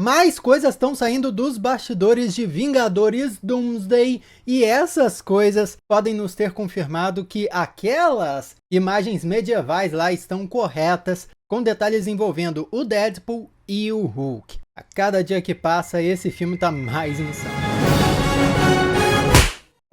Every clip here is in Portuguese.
mais coisas estão saindo dos bastidores de Vingadores Doomsday e essas coisas podem nos ter confirmado que aquelas imagens medievais lá estão corretas, com detalhes envolvendo o Deadpool e o Hulk. A cada dia que passa, esse filme tá mais insano.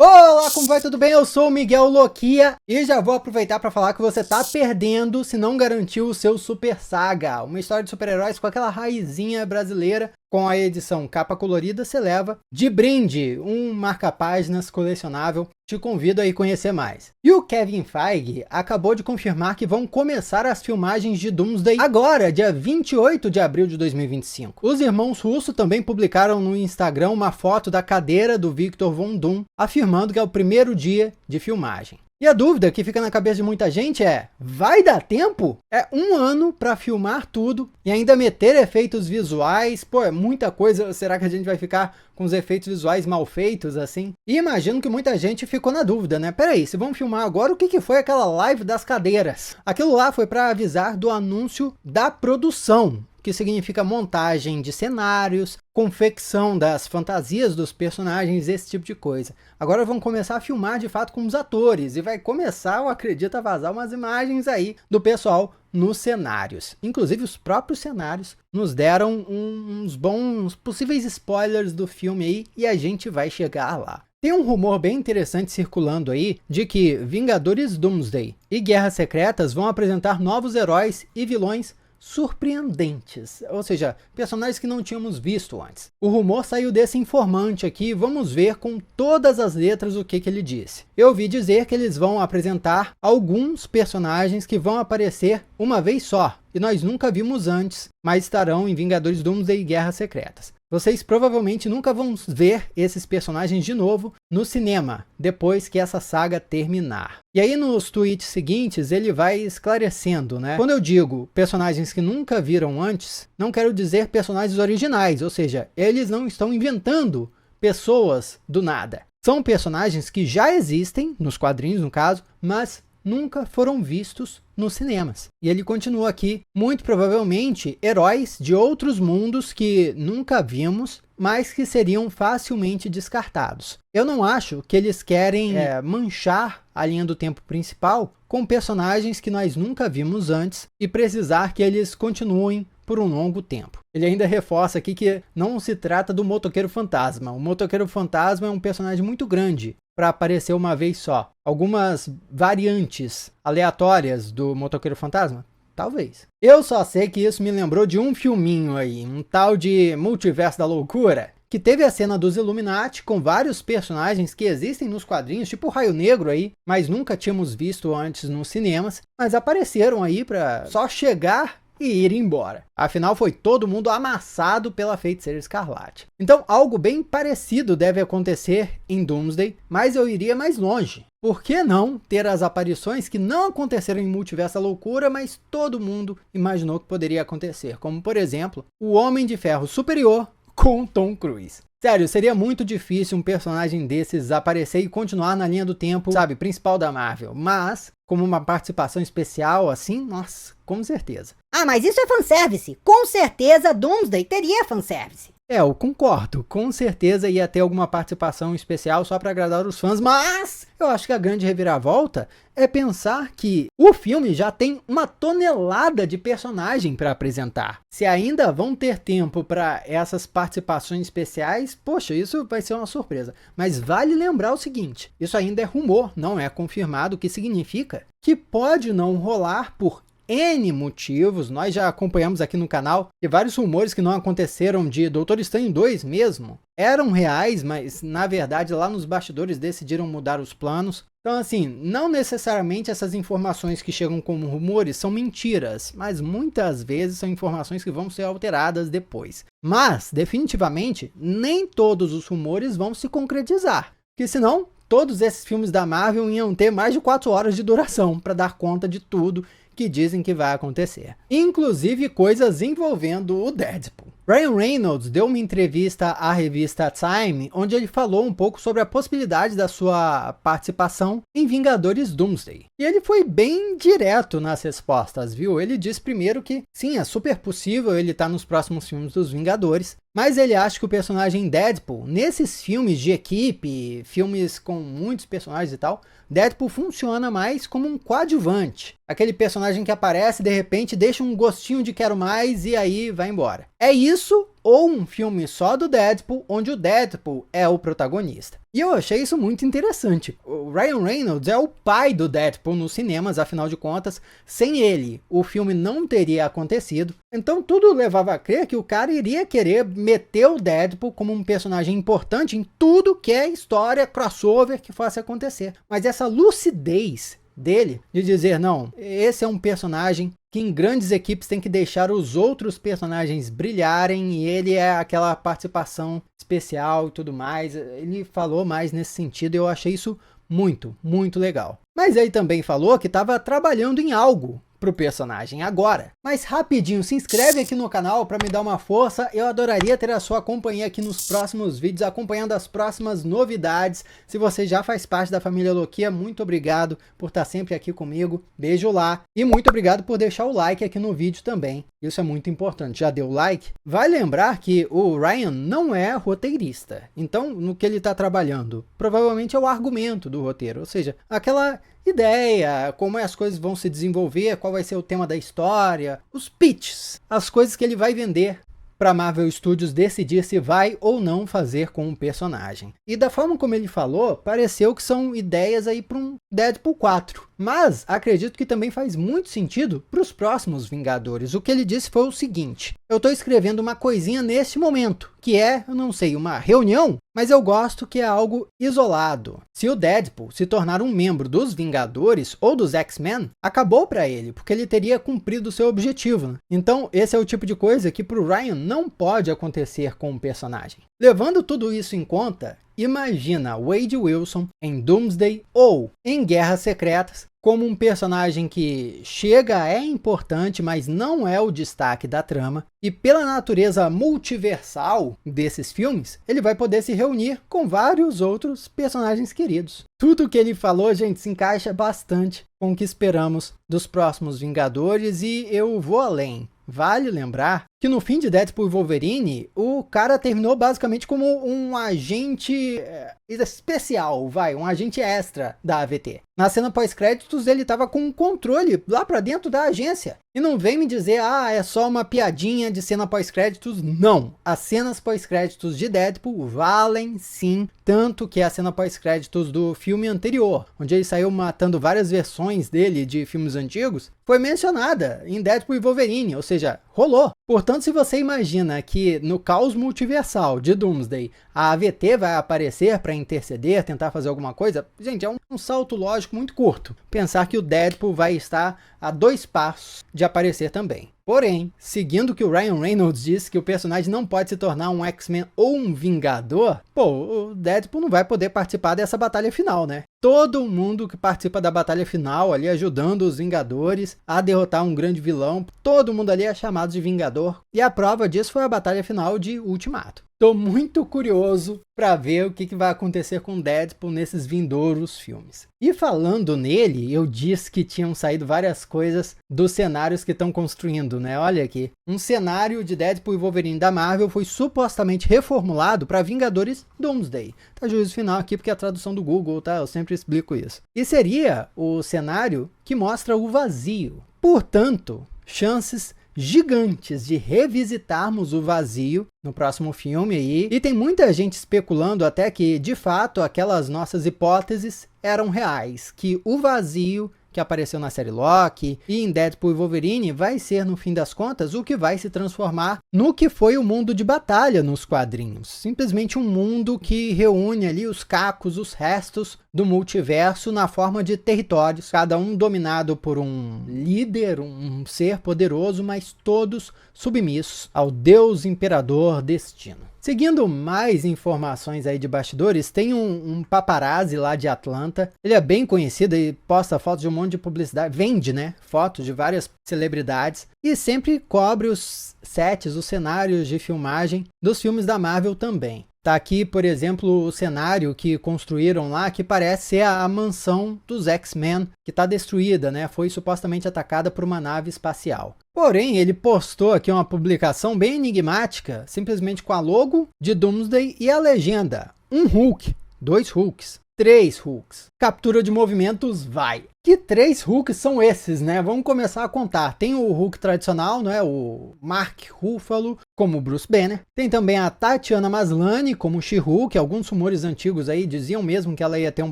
Olá, como vai? Tudo bem? Eu sou o Miguel Loquia e já vou aproveitar para falar que você tá perdendo se não garantiu o seu Super Saga, uma história de super-heróis com aquela raizinha brasileira. Com a edição capa colorida, você leva de brinde um marca-páginas colecionável. Te convido a ir conhecer mais. E o Kevin Feige acabou de confirmar que vão começar as filmagens de Doomsday agora, dia 28 de abril de 2025. Os irmãos Russo também publicaram no Instagram uma foto da cadeira do Victor Von Doom, afirmando que é o primeiro dia de filmagem. E a dúvida que fica na cabeça de muita gente é, vai dar tempo? É um ano para filmar tudo e ainda meter efeitos visuais, pô, é muita coisa, será que a gente vai ficar com os efeitos visuais mal feitos assim? E imagino que muita gente ficou na dúvida, né? Peraí, se vão filmar agora, o que foi aquela live das cadeiras? Aquilo lá foi para avisar do anúncio da produção, que significa montagem de cenários, confecção das fantasias dos personagens, esse tipo de coisa. Agora vão começar a filmar de fato com os atores e vai começar, eu acredito, a vazar umas imagens aí do pessoal nos cenários. Inclusive os próprios cenários nos deram uns bons possíveis spoilers do filme aí e a gente vai chegar lá. Tem um rumor bem interessante circulando aí de que Vingadores Doomsday e Guerras Secretas vão apresentar novos heróis e vilões surpreendentes, ou seja, personagens que não tínhamos visto antes. O rumor saiu desse informante aqui, vamos ver com todas as letras o que ele disse. Eu ouvi dizer que eles vão apresentar alguns personagens que vão aparecer uma vez só, e nós nunca vimos antes, mas estarão em Vingadores Doomsday e Guerras Secretas. Vocês provavelmente nunca vão ver esses personagens de novo no cinema, depois que essa saga terminar. E aí nos tweets seguintes ele vai esclarecendo, né? Quando eu digo personagens que nunca viram antes, não quero dizer personagens originais, ou seja, eles não estão inventando pessoas do nada. São personagens que já existem, nos quadrinhos no caso, mas nunca foram vistos nos cinemas. E ele continua aqui, muito provavelmente heróis de outros mundos que nunca vimos, mas que seriam facilmente descartados. Eu não acho que eles querem manchar a linha do tempo principal com personagens que nós nunca vimos antes e precisar que eles continuem por um longo tempo. Ele ainda reforça aqui que não se trata do Motoqueiro Fantasma. O Motoqueiro Fantasma é um personagem muito grande para aparecer uma vez só. Algumas variantes aleatórias do Motoqueiro Fantasma? Talvez. Eu só sei que isso me lembrou de um filminho aí, um tal de Multiverso da Loucura, que teve a cena dos Illuminati com vários personagens que existem nos quadrinhos, tipo o Raio Negro aí, mas nunca tínhamos visto antes nos cinemas, mas apareceram aí para só chegar e ir embora. Afinal, foi todo mundo amassado pela Feiticeira Escarlate. Então, algo bem parecido deve acontecer em Doomsday, mas eu iria mais longe. Por que não ter as aparições que não aconteceram em Multiverso da Loucura, mas todo mundo imaginou que poderia acontecer? Como, por exemplo, o Homem de Ferro Superior com Tom Cruise. Sério, seria muito difícil um personagem desses aparecer e continuar na linha do tempo, sabe, principal da Marvel. Mas, como uma participação especial assim, nossa, com certeza. Ah, mas isso é fanservice. Com certeza Doomsday teria fanservice. Eu concordo, com certeza ia ter alguma participação especial só para agradar os fãs, mas eu acho que a grande reviravolta é pensar que o filme já tem uma tonelada de personagem para apresentar. Se ainda vão ter tempo para essas participações especiais, poxa, isso vai ser uma surpresa. Mas vale lembrar o seguinte, isso ainda é rumor, não é confirmado, o que significa que pode não rolar por N motivos. Nós já acompanhamos aqui no canal que vários rumores que não aconteceram de Doutor Estranho 2 mesmo eram reais, mas na verdade lá nos bastidores decidiram mudar os planos. Então assim, não necessariamente essas informações que chegam como rumores são mentiras, mas muitas vezes são informações que vão ser alteradas depois. Mas, definitivamente, nem todos os rumores vão se concretizar, porque senão todos esses filmes da Marvel iam ter mais de 4 horas de duração para dar conta de tudo que dizem que vai acontecer. Inclusive coisas envolvendo o Deadpool. Ryan Reynolds deu uma entrevista à revista Time, onde ele falou um pouco sobre a possibilidade da sua participação em Vingadores Doomsday. E ele foi bem direto nas respostas, viu? Ele disse primeiro que sim, é super possível ele estar nos próximos filmes dos Vingadores, mas ele acha que o personagem Deadpool, nesses filmes de equipe, filmes com muitos personagens e tal, Deadpool funciona mais como um coadjuvante. Aquele personagem que aparece, de repente, deixa um gostinho de quero mais e aí vai embora. É isso ou um filme só do Deadpool, onde o Deadpool é o protagonista. E eu achei isso muito interessante. O Ryan Reynolds é o pai do Deadpool nos cinemas, afinal de contas, sem ele, o filme não teria acontecido. Então tudo levava a crer que o cara iria querer meter o Deadpool como um personagem importante em tudo que é história crossover que fosse acontecer. Mas essa lucidez dele de dizer, não, esse é um personagem que em grandes equipes tem que deixar os outros personagens brilharem e ele é aquela participação especial e tudo mais. Ele falou mais nesse sentido e eu achei isso muito, muito legal. Mas ele também falou que estava trabalhando em algo pro personagem agora. Mas rapidinho, se inscreve aqui no canal para me dar uma força. Eu adoraria ter a sua companhia aqui nos próximos vídeos, acompanhando as próximas novidades. Se você já faz parte da família Loquia, muito obrigado por estar sempre aqui comigo. Beijo lá. E muito obrigado por deixar o like aqui no vídeo também. Isso é muito importante. Já deu o like? Vai lembrar que o Ryan não é roteirista. Então, no que ele está trabalhando, provavelmente é o argumento do roteiro. Ou seja, aquela ideia, como as coisas vão se desenvolver, qual vai ser o tema da história, os pitches, as coisas que ele vai vender para Marvel Studios decidir se vai ou não fazer com o personagem. E da forma como ele falou, pareceu que são ideias aí para um Deadpool 4. Mas acredito que também faz muito sentido para os próximos Vingadores. O que ele disse foi o seguinte: eu estou escrevendo uma coisinha neste momento, que é, eu não sei, uma reunião, mas eu gosto que é algo isolado. Se o Deadpool se tornar um membro dos Vingadores ou dos X-Men, acabou para ele, porque ele teria cumprido o seu objetivo, né? Então esse é o tipo de coisa que para o Ryan não pode acontecer com o personagem. Levando tudo isso em conta, imagina Wade Wilson em Doomsday ou em Guerras Secretas como um personagem que chega, é importante, mas não é o destaque da trama. E pela natureza multiversal desses filmes, ele vai poder se reunir com vários outros personagens queridos. Tudo que ele falou, gente, se encaixa bastante com o que esperamos dos próximos Vingadores e eu vou além. Vale lembrar que no fim de Deadpool e Wolverine, o cara terminou basicamente como um agente especial, um agente extra da AVT. Na cena pós-créditos, ele estava com um controle lá para dentro da agência. E não vem me dizer, é só uma piadinha de cena pós-créditos. Não, as cenas pós-créditos de Deadpool valem sim, tanto que a cena pós-créditos do filme anterior, onde ele saiu matando várias versões dele de filmes antigos, foi mencionada em Deadpool e Wolverine, ou seja, rolou. Portanto, se você imagina que no caos multiversal de Doomsday, a AVT vai aparecer para interceder, tentar fazer alguma coisa, gente, é um salto lógico muito curto. Pensar que o Deadpool vai estar a 2 passos de aparecer também. Porém, seguindo o que o Ryan Reynolds disse, que o personagem não pode se tornar um X-Men ou um Vingador, o Deadpool não vai poder participar dessa batalha final, né? Todo mundo que participa da batalha final ali, ajudando os Vingadores a derrotar um grande vilão, todo mundo ali é chamado de Vingador. E a prova disso foi a batalha final de Ultimato. Tô muito curioso para ver o que vai acontecer com Deadpool nesses vindouros filmes. E falando nele, eu disse que tinham saído várias coisas dos cenários que estão construindo, né? Olha aqui, um cenário de Deadpool e Wolverine da Marvel foi supostamente reformulado para Vingadores Doomsday. Tá juízo final aqui porque é a tradução do Google, tá? Eu sempre explico isso. E seria o cenário que mostra o vazio. Portanto, chances gigantes de revisitarmos o vazio no próximo filme aí. E tem muita gente especulando até que, de fato, aquelas nossas hipóteses eram reais, que o vazio que apareceu na série Loki e em Deadpool e Wolverine vai ser, no fim das contas, o que vai se transformar no que foi o mundo de batalha nos quadrinhos. Simplesmente um mundo que reúne ali os cacos, os restos do multiverso na forma de territórios, cada um dominado por um líder, um ser poderoso, mas todos submissos ao Deus Imperador Destino. Seguindo mais informações aí de bastidores, tem um paparazzi lá de Atlanta. Ele é bem conhecido e posta fotos de um monte de publicidade, vende, né, fotos de várias celebridades e sempre cobre os sets, os cenários de filmagem dos filmes da Marvel também. Tá aqui, por exemplo, o cenário que construíram lá, que parece ser a mansão dos X-Men, que está destruída, né? Foi supostamente atacada por uma nave espacial. Porém, ele postou aqui uma publicação bem enigmática, simplesmente com a logo de Doomsday e a legenda: um Hulk, 2 Hulks, 3 Hulks. Captura de movimentos vai. Que 3 Hulks são esses, né? Vamos começar a contar. Tem o Hulk tradicional, né? O Mark Ruffalo como Bruce Banner. Tem também a Tatiana Maslany como She-Hulk. Alguns rumores antigos aí diziam mesmo que ela ia ter um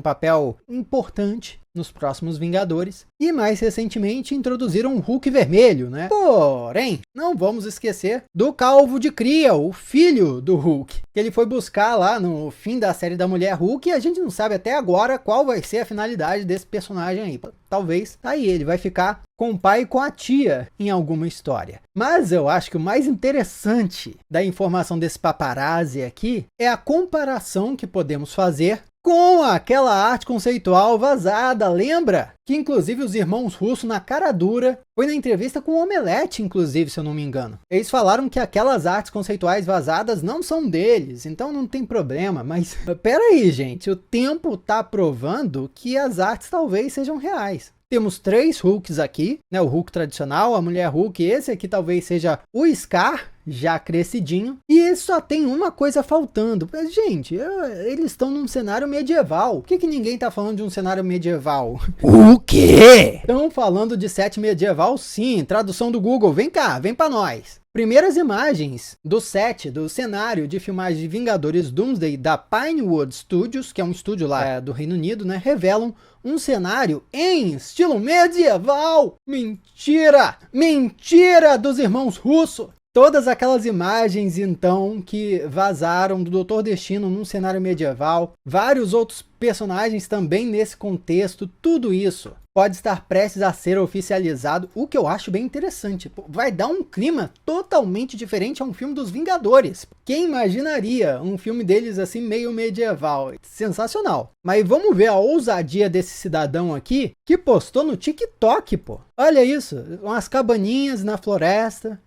papel importante nos próximos Vingadores. E mais recentemente introduziram o Hulk vermelho, né? Porém, não vamos esquecer do Calvo de Cria, o filho do Hulk, que ele foi buscar lá no fim da série da Mulher Hulk, e a gente não sabe até agora qual vai ser a finalidade desse personagem aí. Talvez aí ele vai ficar com o pai e com a tia em alguma história. Mas eu acho que o mais interessante da informação desse paparazzi aqui é a comparação que podemos fazer com aquela arte conceitual vazada, lembra? Que inclusive os irmãos Russo, na cara dura, foi na entrevista com o Omelete, inclusive, se eu não me engano. Eles falaram que aquelas artes conceituais vazadas não são deles, então não tem problema. Mas peraí, gente, o tempo tá provando que as artes talvez sejam reais. Temos 3 Hulks aqui, né? O Hulk tradicional, a Mulher Hulk, esse aqui talvez seja o Scar, já crescidinho. E só tem uma coisa faltando. Gente, eles estão num cenário medieval. Por que ninguém tá falando de um cenário medieval? O quê? Estão falando de set medieval, sim. Tradução do Google, vem cá, vem pra nós. Primeiras imagens do set, do cenário de filmagem de Vingadores Doomsday da Pinewood Studios, que é um estúdio lá do Reino Unido, né, revelam um cenário em estilo medieval. Mentira! Mentira dos irmãos Russo! Todas aquelas imagens, então, que vazaram do Doutor Destino num cenário medieval, vários outros personagens também nesse contexto, tudo isso pode estar prestes a ser oficializado, o que eu acho bem interessante. Vai dar um clima totalmente diferente a um filme dos Vingadores. Quem imaginaria um filme deles assim meio medieval? Sensacional. Mas vamos ver a ousadia desse cidadão aqui, que postou no TikTok, pô. Olha isso, umas cabaninhas na floresta.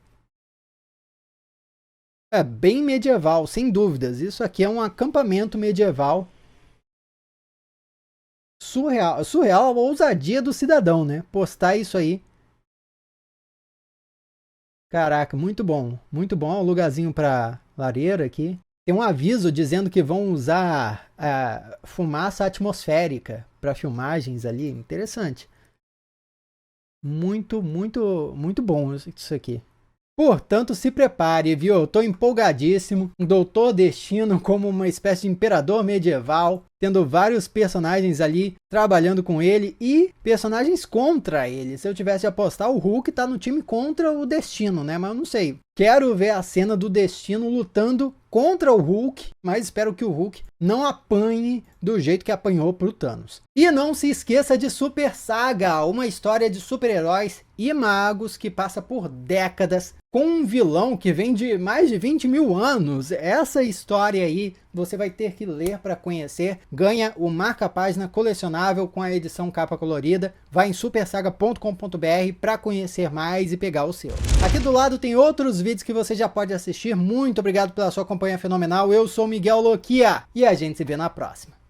É bem medieval, sem dúvidas. Isso aqui é um acampamento medieval. Surreal, surreal a ousadia do cidadão, né? Postar isso aí. Caraca, muito bom. Muito bom. Um lugarzinho para lareira aqui. Tem um aviso dizendo que vão usar fumaça atmosférica para filmagens ali. Interessante. Muito, muito, muito bom isso aqui. Portanto, se prepare, viu? Eu tô empolgadíssimo. Um Doutor Destino como uma espécie de imperador medieval, tendo vários personagens ali trabalhando com ele e personagens contra ele. Se eu tivesse de apostar, o Hulk tá no time contra o Destino, né? Mas eu não sei. Quero ver a cena do Destino lutando contra o Hulk, mas espero que o Hulk não apanhe do jeito que apanhou pro Thanos. E não se esqueça de Super Saga, uma história de super-heróis e magos que passa por décadas com um vilão que vem de mais de 20 mil anos. Essa história aí você vai ter que ler para conhecer. Ganha o marca-página colecionável com a edição capa colorida. Vai em supersaga.com.br para conhecer mais e pegar o seu. Aqui do lado tem outros vídeos que você já pode assistir. Muito obrigado pela sua companhia fenomenal. Eu sou Miguel Loquia e a gente se vê na próxima.